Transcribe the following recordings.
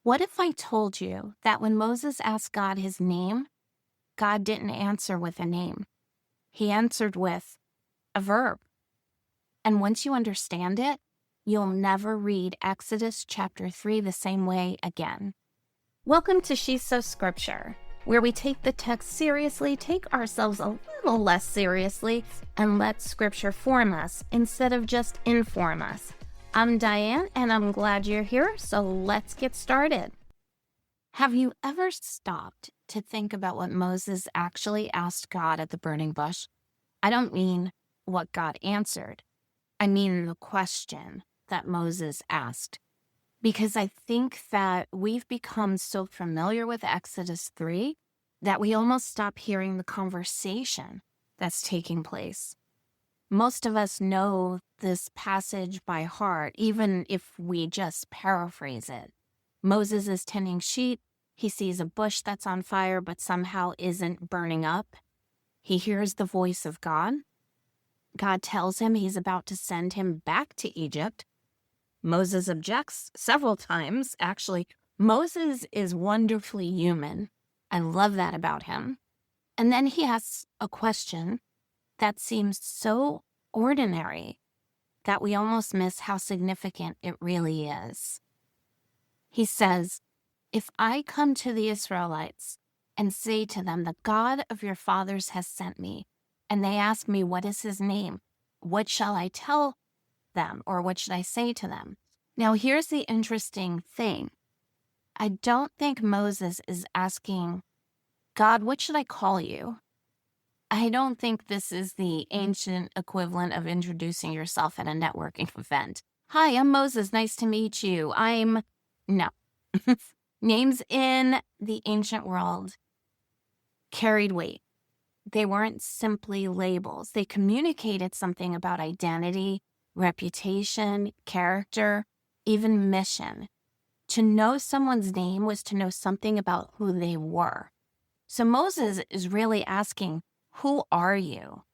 What if I told you that when Moses asked God his name, God didn't answer with a name? He answered with a verb. And once you understand it, you'll never read Exodus chapter 3 the same way again. Welcome to She's So Scripture, where we take the text seriously, take ourselves a little less seriously, and let Scripture form us instead of just inform us. I'm Diane, and I'm glad you're here, so let's get started. Have you ever stopped to think about what Moses actually asked God at the burning bush? I don't mean what God answered. I mean the question that Moses asked. Because I think that we've become so familiar with Exodus 3 that we almost stop hearing the conversation that's taking place. Most of us know this passage by heart, even if we just paraphrase it. Moses is tending sheep. He sees a bush that's on fire but somehow isn't burning up. He hears the voice of God. God tells him he's about to send him back to Egypt. Moses objects several times. Actually, Moses is wonderfully human. I love that about him. And then he asks a question that seems so ordinary that we almost miss how significant it really is. He says, "If I come to the Israelites and say to them, the God of your fathers has sent me, and they ask me, what is his name? What shall I tell them, or what should I say to them?" Now, here's the interesting thing. I don't think Moses is asking, God, what should I call you? I don't think this is the ancient equivalent of introducing yourself at a networking event. Hi, I'm Moses. Nice to meet you. No. Names in the ancient world carried weight. They weren't simply labels. They communicated something about identity, reputation, character, even mission. To know someone's name was to know something about who they were. So Moses is really asking, who are you?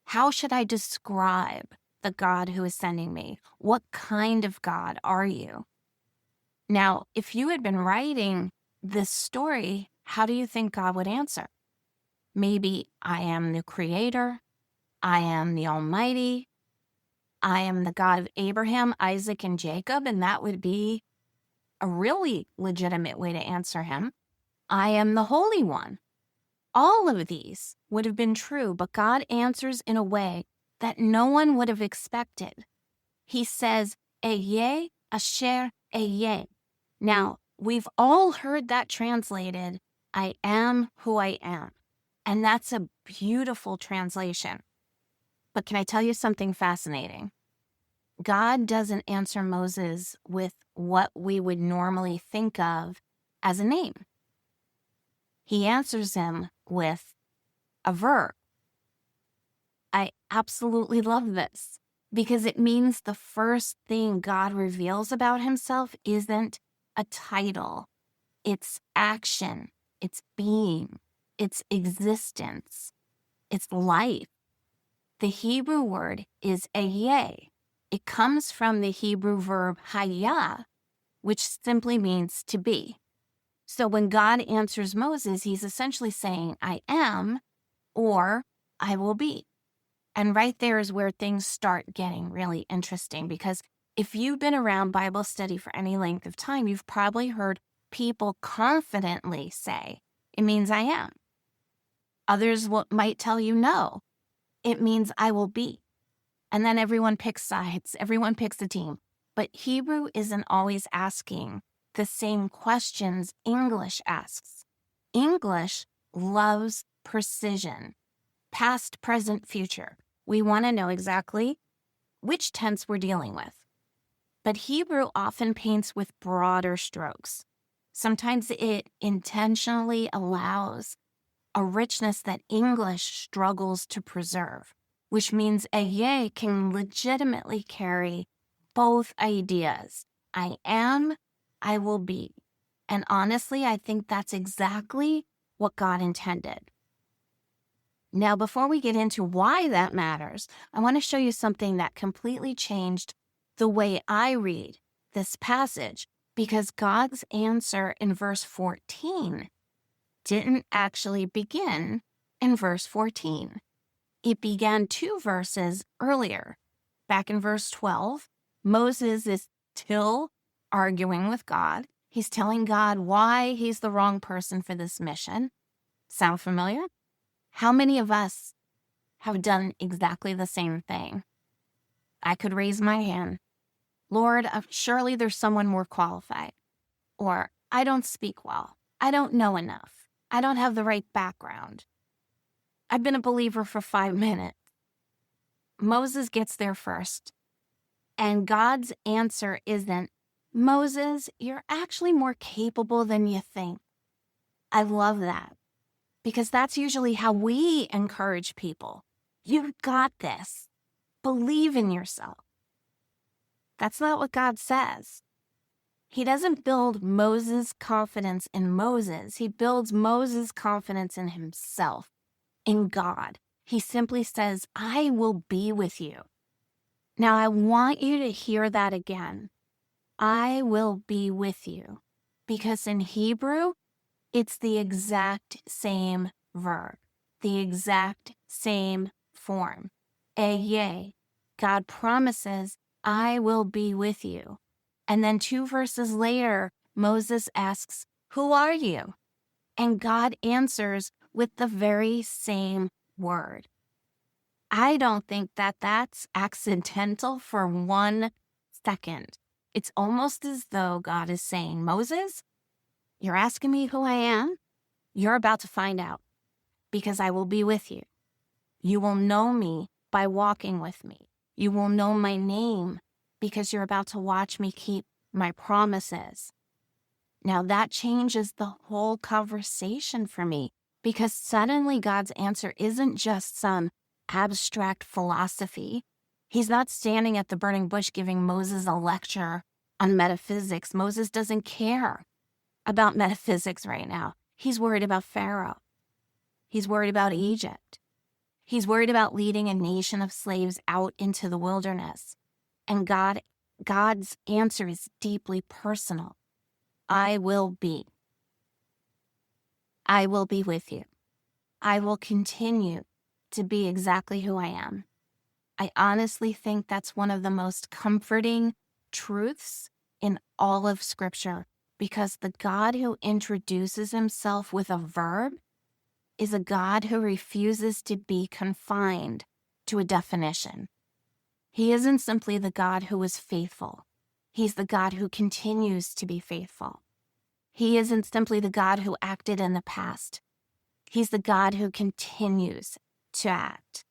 How should I describe the God who is sending me? What kind of God are you? Now, if you had been writing this story, how do you think God would answer? Maybe, I am the creator. I am the Almighty. I am the God of Abraham, Isaac, and Jacob, and that would be a really legitimate way to answer him. I am the Holy One. All of these would have been true, but God answers in a way that no one would have expected. He says, Ehyeh, Asher, Ehyeh. Now, we've all heard that translated, I am who I am. And that's a beautiful translation. But can I tell you something fascinating? God doesn't answer Moses with what we would normally think of as a name. He answers him with a verb. I absolutely love this because it means the first thing God reveals about himself isn't a title. It's action, it's being, it's existence, it's life. The Hebrew word is Ehyeh. It comes from the Hebrew verb Ehyeh, which simply means to be. So when God answers Moses, he's essentially saying, I am, or I will be. And right there is where things start getting really interesting, because if you've been around Bible study for any length of time, you've probably heard people confidently say, it means I am. Others might tell you, no, it means I will be. And then everyone picks sides, everyone picks a team. But Hebrew isn't always asking the same questions English asks. English loves precision, past, present, future. We want to know exactly which tense we're dealing with. But Hebrew often paints with broader strokes. Sometimes it intentionally allows a richness that English struggles to preserve, which means Ehyeh can legitimately carry both ideas. I am, I will be. And honestly, I think that's exactly what God intended. Now, before we get into why that matters, I want to show you something that completely changed the way I read this passage, because God's answer in verse 14 didn't actually begin in verse 14. It began 2 verses earlier. Back in verse 12, Moses is still arguing with God. He's telling God why he's the wrong person for this mission. Sound familiar? How many of us have done exactly the same thing? I could raise my hand. Lord, surely there's someone more qualified. Or, I don't speak well. I don't know enough. I don't have the right background. I've been a believer for 5 minutes. Moses gets there first. And God's answer isn't, Moses, you're actually more capable than you think. I love that. Because that's usually how we encourage people. You've got this. Believe in yourself. That's not what God says. He doesn't build Moses' confidence in Moses. He builds Moses' confidence in himself, in God. He simply says, I will be with you. Now, I want you to hear that again. I will be with you. Because in Hebrew, it's the exact same verb, the exact same form. Ehyeh. God promises, I will be with you. And then 2 verses later, Moses asks, who are you? And God answers with the very same word. I don't think that that's accidental for 1 second. It's almost as though God is saying, Moses, you're asking me who I am? You're about to find out, because I will be with you. You will know me by walking with me. You will know my name because you're about to watch me keep my promises. Now that changes the whole conversation for me, because suddenly God's answer isn't just some abstract philosophy. He's not standing at the burning bush giving Moses a lecture on metaphysics. Moses doesn't care about metaphysics right now. He's worried about Pharaoh. He's worried about Egypt. He's worried about leading a nation of slaves out into the wilderness. And God's answer is deeply personal. I will be. I will be with you. I will continue to be exactly who I am. I honestly think that's one of the most comforting truths in all of Scripture, because the God who introduces himself with a verb is a God who refuses to be confined to a definition. He isn't simply the God who is faithful. He's the God who continues to be faithful. He isn't simply the God who acted in the past. He's the God who continues to act.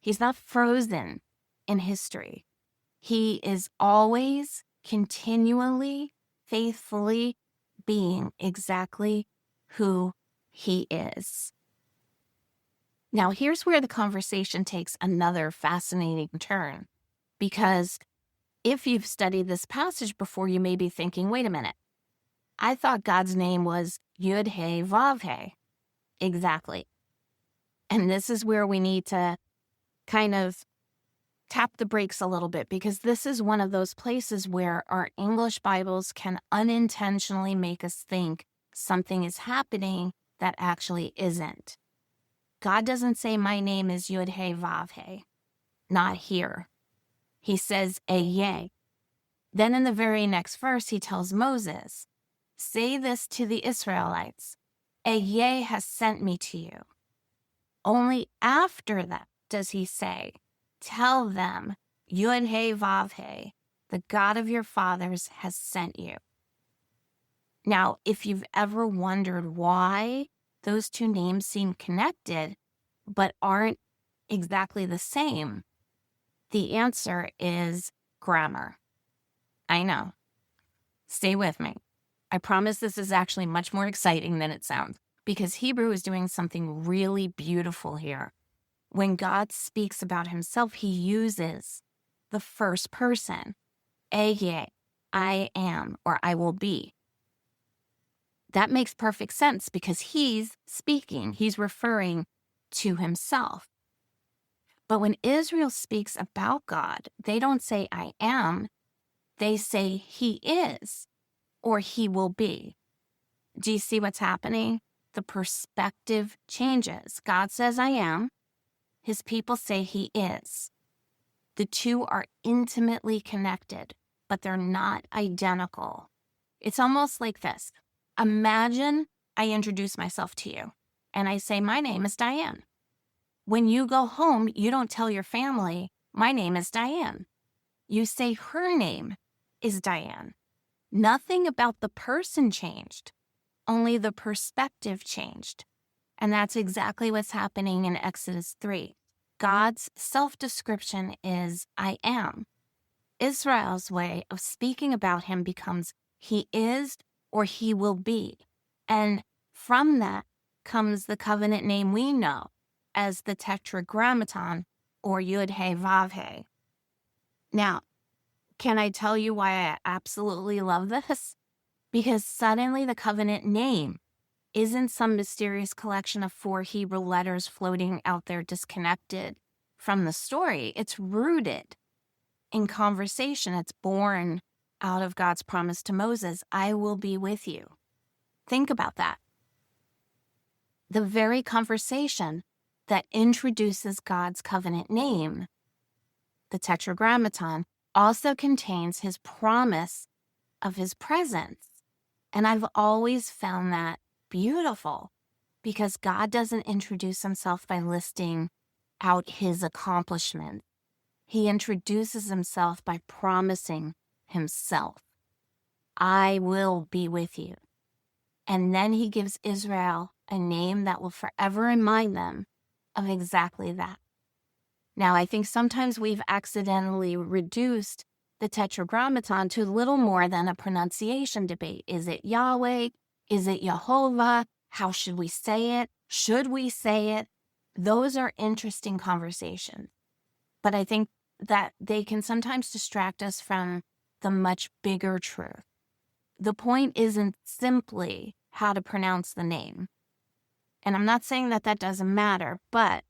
He's not frozen in history. He is always, continually, faithfully being exactly who he is. Now, here's where the conversation takes another fascinating turn, because if you've studied this passage before, you may be thinking, wait a minute, I thought God's name was YHVH. Exactly. And this is where we need to kind of tap the brakes a little bit, because this is one of those places where our English Bibles can unintentionally make us think something is happening that actually isn't. God doesn't say, my name is YHVH. Not here. He says, Ehyeh. Then in the very next verse, he tells Moses, say this to the Israelites, Ehyeh has sent me to you. Only after that does he say, tell them, YHVH, the God of your fathers has sent you. Now, if you've ever wondered why those 2 names seem connected but aren't exactly the same, the answer is grammar. I know. Stay with me. I promise this is actually much more exciting than it sounds, because Hebrew is doing something really beautiful here. When God speaks about himself, he uses the first person, Ehyeh, I am, or I will be. That makes perfect sense because he's speaking. He's referring to himself. But when Israel speaks about God, they don't say I am. They say he is, or he will be. Do you see what's happening? The perspective changes. God says, I am. His people say he is. The two are intimately connected, but they're not identical. It's almost like this. Imagine I introduce myself to you and I say, my name is Diane. When you go home, you don't tell your family, my name is Diane. You say her name is Diane. Nothing about the person changed, only the perspective changed. And that's exactly what's happening in Exodus 3. God's self-description is, I am. Israel's way of speaking about him becomes, he is or he will be. And from that comes the covenant name we know as the Tetragrammaton or YHVH. Now, can I tell you why I absolutely love this? Because suddenly the covenant name isn't some mysterious collection of 4 Hebrew letters floating out there disconnected from the story. It's rooted in conversation. It's born out of God's promise to Moses, I will be with you. Think about that. The very conversation that introduces God's covenant name, the Tetragrammaton, also contains his promise of his presence. And I've always found that beautiful because God doesn't introduce himself by listing out his accomplishments. He introduces himself by promising himself. I will be with you. And then he gives Israel a name that will forever remind them of exactly that. Now, I think sometimes we've accidentally reduced the Tetragrammaton to little more than a pronunciation debate. Is it Yahweh? Is it Jehovah? How should we say it? Should we say it? Those are interesting conversations. But I think that they can sometimes distract us from the much bigger truth. The point isn't simply how to pronounce the name. And I'm not saying that that doesn't matter, but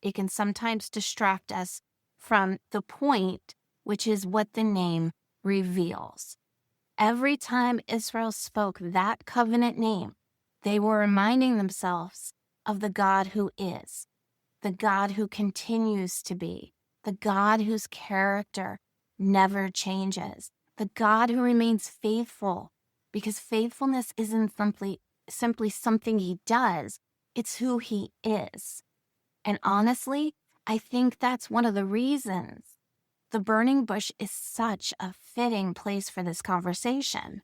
it can sometimes distract us from the point, which is what the name reveals. Every time Israel spoke that covenant name, they were reminding themselves of the God who is, the God who continues to be, the God whose character never changes, the God who remains faithful, because faithfulness isn't simply something he does, it's who he is. And honestly, I think that's one of the reasons the burning bush is such a fitting place for this conversation.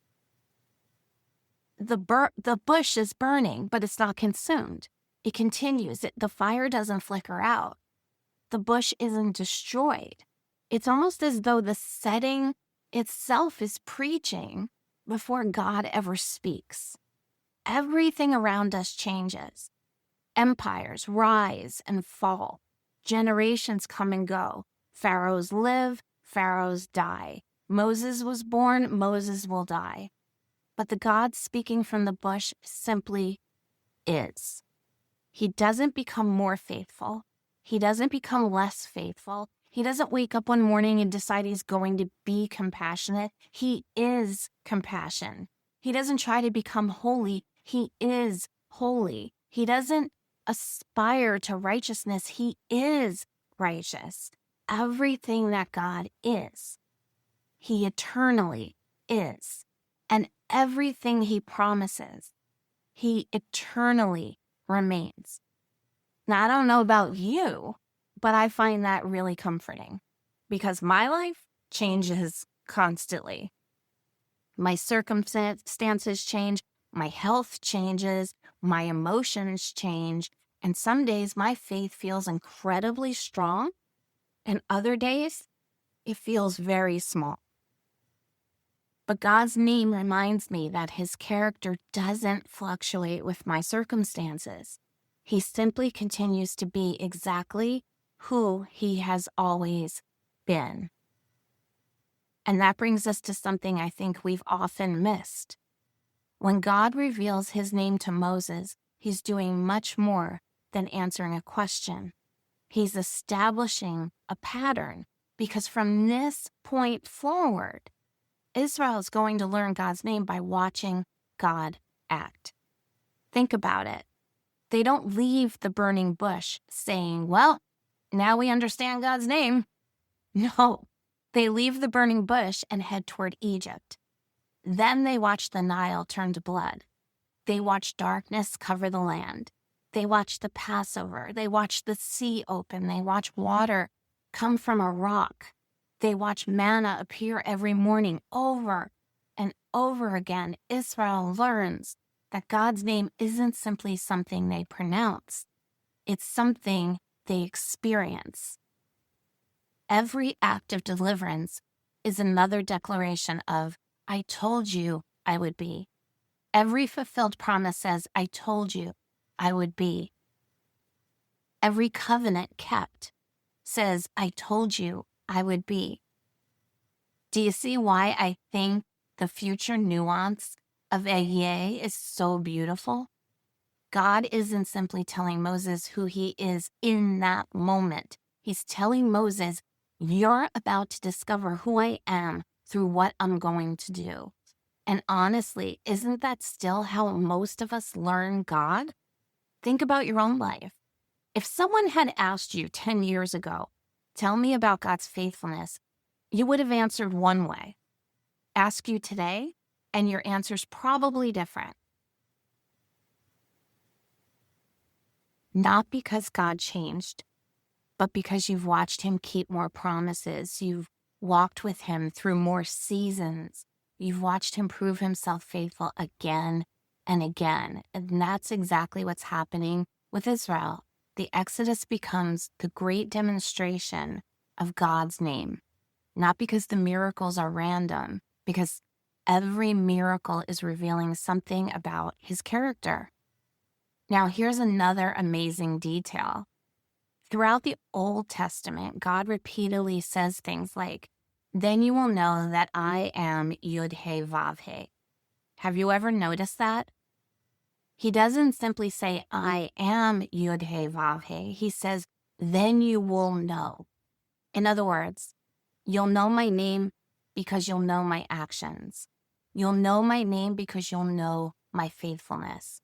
The bush is burning, but it's not consumed. It continues. The fire doesn't flicker out. The bush isn't destroyed. It's almost as though the setting itself is preaching before God ever speaks. Everything around us changes. Empires rise and fall. Generations come and go. Pharaohs live, pharaohs die. Moses was born, Moses will die. But the God speaking from the bush simply is. He doesn't become more faithful. He doesn't become less faithful. He doesn't wake up one morning and decide he's going to be compassionate. He is compassion. He doesn't try to become holy. He is holy. He doesn't aspire to righteousness. He is righteous. Everything that God is, he eternally is. And everything he promises, he eternally remains. Now, I don't know about you, but I find that really comforting because my life changes constantly. My circumstances change, my health changes, my emotions change, and some days my faith feels incredibly strong, and other days it feels very small. But God's name reminds me that his character doesn't fluctuate with my circumstances. He simply continues to be exactly who he has always been. And that brings us to something I think we've often missed. When God reveals his name to Moses, he's doing much more than answering a question. He's establishing a pattern because from this point forward, Israel is going to learn God's name by watching God act. Think about it. They don't leave the burning bush saying, well, now we understand God's name. No, they leave the burning bush and head toward Egypt. Then they watch the Nile turn to blood. They watch darkness cover the land. They watch the Passover. They watch the sea open. They watch water come from a rock. They watch manna appear every morning over and over again. Israel learns that God's name isn't simply something they pronounce. It's something they experience. Every act of deliverance is another declaration of, I told you I would be. Every fulfilled promise says, I told you I would be. Every covenant kept says, I told you I would be. Do you see why I think the future nuance of Ehyeh is so beautiful? God isn't simply telling Moses who he is in that moment. He's telling Moses, you're about to discover who I am through what I'm going to do. And honestly, isn't that still how most of us learn God? Think about your own life. If someone had asked you 10 years ago, tell me about God's faithfulness, you would have answered one way. Ask you today, and your answer's probably different. Not because God changed, but because you've watched him keep more promises. You've walked with him through more seasons. You've watched him prove himself faithful again and again. And that's exactly what's happening with Israel. The Exodus becomes the great demonstration of God's name. Not because the miracles are random, because every miracle is revealing something about his character. Now, here's another amazing detail. Throughout the Old Testament, God repeatedly says things like, then you will know that I am YHVH. Have you ever noticed that? He doesn't simply say, I am YHVH. He says, then you will know. In other words, you'll know my name because you'll know my actions. You'll know my name because you'll know my faithfulness.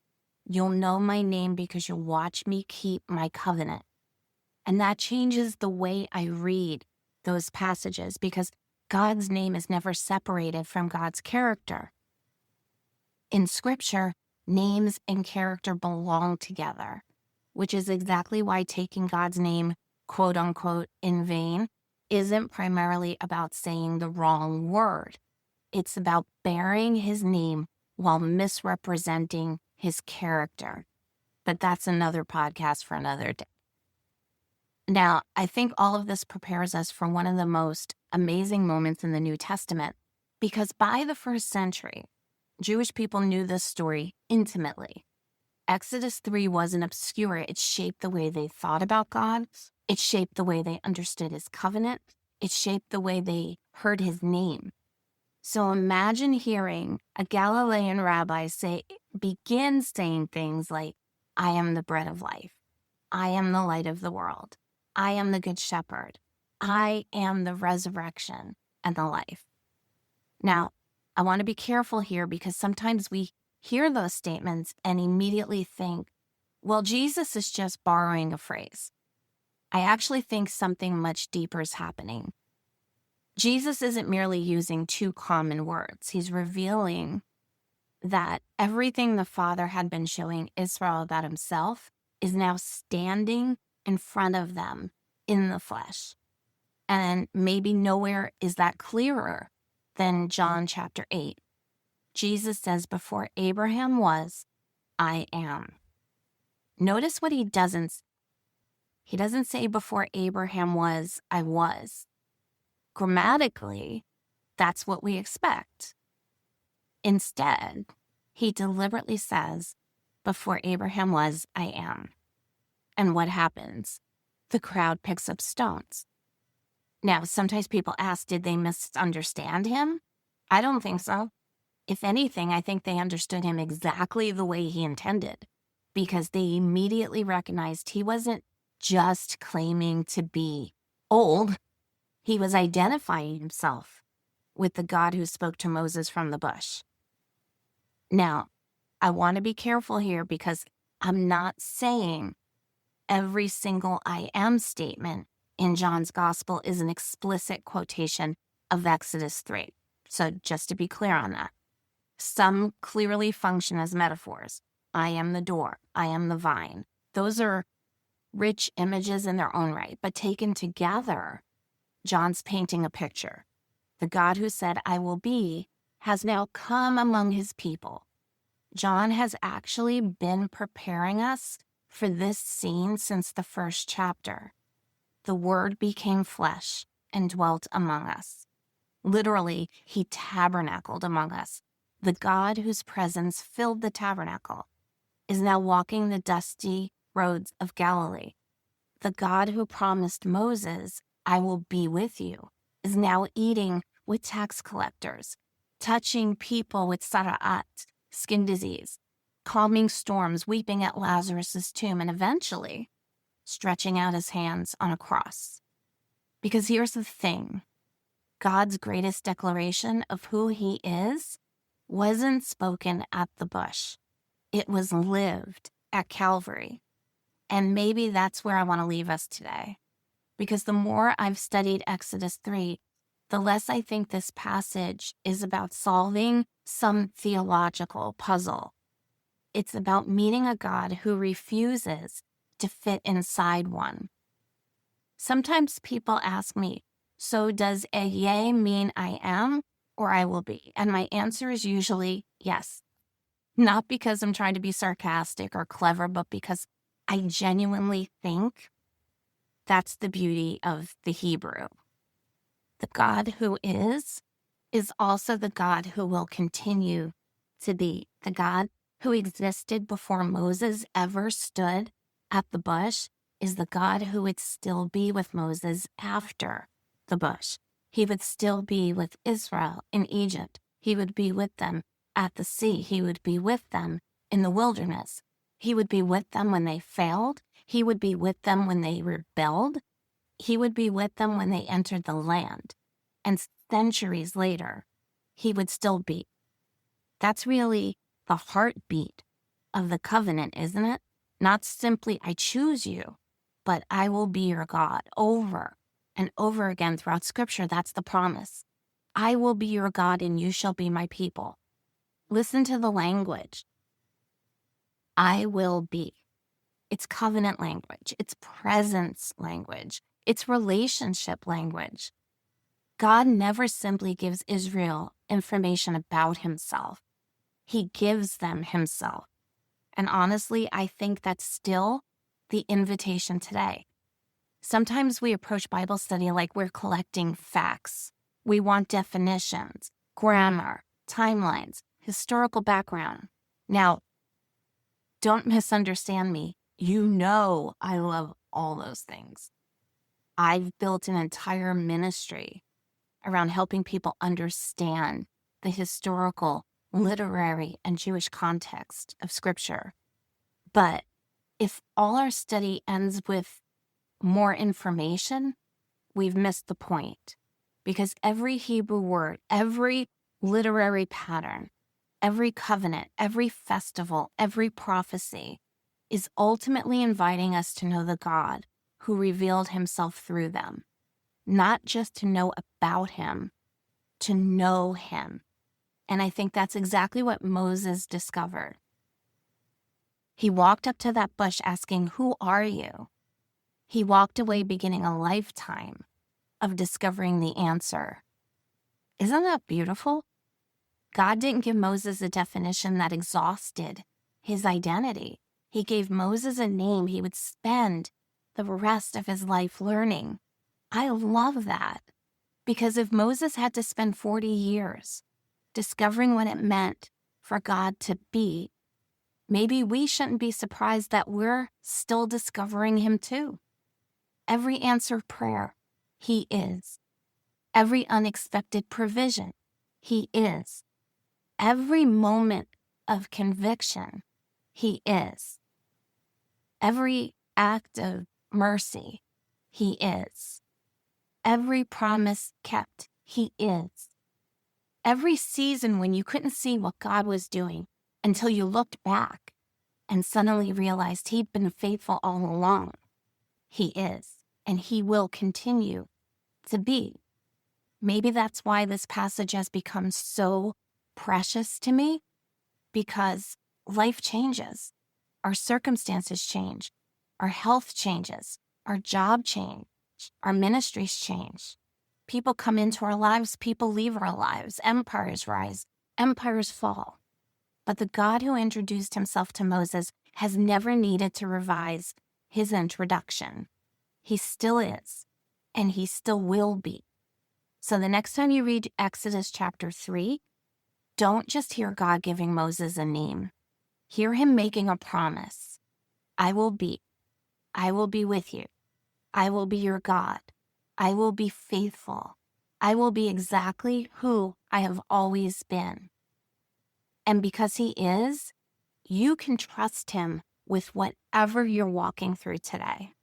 You'll know my name because you'll watch me keep my covenant. And that changes the way I read those passages because God's name is never separated from God's character. In Scripture, names and character belong together, which is exactly why taking God's name, quote unquote, in vain isn't primarily about saying the wrong word. It's about bearing his name while misrepresenting his character. But that's another podcast for another day. Now, I think all of this prepares us for one of the most amazing moments in the New Testament, because by the first century, Jewish people knew this story intimately. Exodus 3 wasn't obscure. It shaped the way they thought about God. It shaped the way they understood his covenant. It shaped the way they heard his name. So imagine hearing a Galilean rabbi begin saying things like, I am the bread of life. I am the light of the world. I am the good shepherd. I am the resurrection and the life. Now, I want to be careful here because sometimes we hear those statements and immediately think, well, Jesus is just borrowing a phrase. I actually think something much deeper is happening. Jesus isn't merely using two common words. He's revealing that everything the Father had been showing Israel about himself is now standing in front of them in the flesh. And maybe nowhere is that clearer than John chapter 8. Jesus says, before Abraham was, I am. Notice what he doesn't say before Abraham was, I was. Grammatically, that's what we expect. Instead, he deliberately says, before Abraham was, I am. And what happens? The crowd picks up stones. Now, sometimes people ask, did they misunderstand him? I don't think so. If anything, I think they understood him exactly the way he intended, because they immediately recognized he wasn't just claiming to be old. He was identifying himself with the God who spoke to Moses from the bush. Now, I want to be careful here because I'm not saying every single I am statement in John's gospel is an explicit quotation of Exodus 3. So just to be clear on that, some clearly function as metaphors. I am the door. I am the vine. Those are rich images in their own right, but taken together, John's painting a picture. The God who said, I will be, has now come among his people. John has actually been preparing us for this scene since the first chapter. The Word became flesh and dwelt among us. Literally, he tabernacled among us. The God whose presence filled the tabernacle is now walking the dusty roads of Galilee. The God who promised Moses, I will be with you, is now eating with tax collectors, touching people with sara'at, skin disease, calming storms, weeping at Lazarus' tomb, and eventually stretching out his hands on a cross. Because here's the thing, God's greatest declaration of who he is wasn't spoken at the bush. It was lived at Calvary. And maybe that's where I want to leave us today. Because the more I've studied Exodus 3, the less I think this passage is about solving some theological puzzle. It's about meeting a God who refuses to fit inside one. Sometimes people ask me, so does Ehyeh mean I am or I will be? And my answer is usually yes. Not because I'm trying to be sarcastic or clever, but because I genuinely think that's the beauty of the Hebrew. The God who is also the God who will continue to be. The God who existed before Moses ever stood at the bush is the God who would still be with Moses after the bush. He would still be with Israel in Egypt. He would be with them at the sea. He would be with them in the wilderness. He would be with them when they failed. He would be with them when they rebelled. He would be with them when they entered the land. And centuries later, he would still be. That's really the heartbeat of the covenant, isn't it? Not simply, I choose you, but I will be your God. Over and over again throughout Scripture, that's the promise. I will be your God and you shall be my people. Listen to the language. I will be. It's covenant language. It's presence language. It's relationship language. God never simply gives Israel information about himself. He gives them himself. And honestly, I think that's still the invitation today. Sometimes we approach Bible study like we're collecting facts. We want definitions, grammar, timelines, historical background. Now, don't misunderstand me. You know I love all those things. I've built an entire ministry around helping people understand the historical, literary, and Jewish context of Scripture. But if all our study ends with more information, we've missed the point. Because every Hebrew word, every literary pattern, every covenant, every festival, every prophecy is ultimately inviting us to know the God who revealed himself through them. Not just to know about him, to know him. And I think that's exactly what Moses discovered. He walked up to that bush asking, who are you? He walked away beginning a lifetime of discovering the answer. Isn't that beautiful? God didn't give Moses a definition that exhausted his identity. He gave Moses a name he would spend the rest of his life learning. I love that. Because if Moses had to spend 40 years discovering what it meant for God to be, maybe we shouldn't be surprised that we're still discovering him too. Every answered prayer, he is. Every unexpected provision, he is. Every moment of conviction, he is. Every act of mercy, he is. Every promise kept, he is. Every season when you couldn't see what God was doing until you looked back and suddenly realized he'd been faithful all along. He is, and he will continue to be. Maybe that's why this passage has become so precious to me, because life changes. Our circumstances change. Our health changes. Our job change. Our ministries change. People come into our lives. People leave our lives. Empires rise. Empires fall. But the God who introduced himself to Moses has never needed to revise his introduction. He still is, and he still will be. So the next time you read Exodus chapter 3, don't just hear God giving Moses a name. Hear him making a promise. I will be with you. I will be your God. I will be faithful. I will be exactly who I have always been. And because he is, you can trust him with whatever you're walking through today.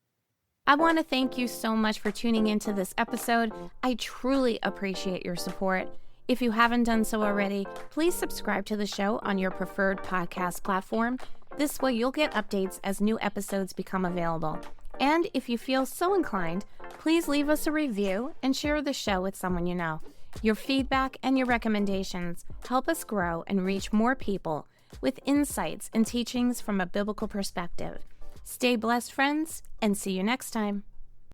I want to thank you so much for tuning into this episode. I truly appreciate your support. If you haven't done so already, please subscribe to the show on your preferred podcast platform. This way you'll get updates as new episodes become available. And if you feel so inclined, please leave us a review and share the show with someone you know. Your feedback and your recommendations help us grow and reach more people with insights and teachings from a biblical perspective. Stay blessed, friends, and see you next time.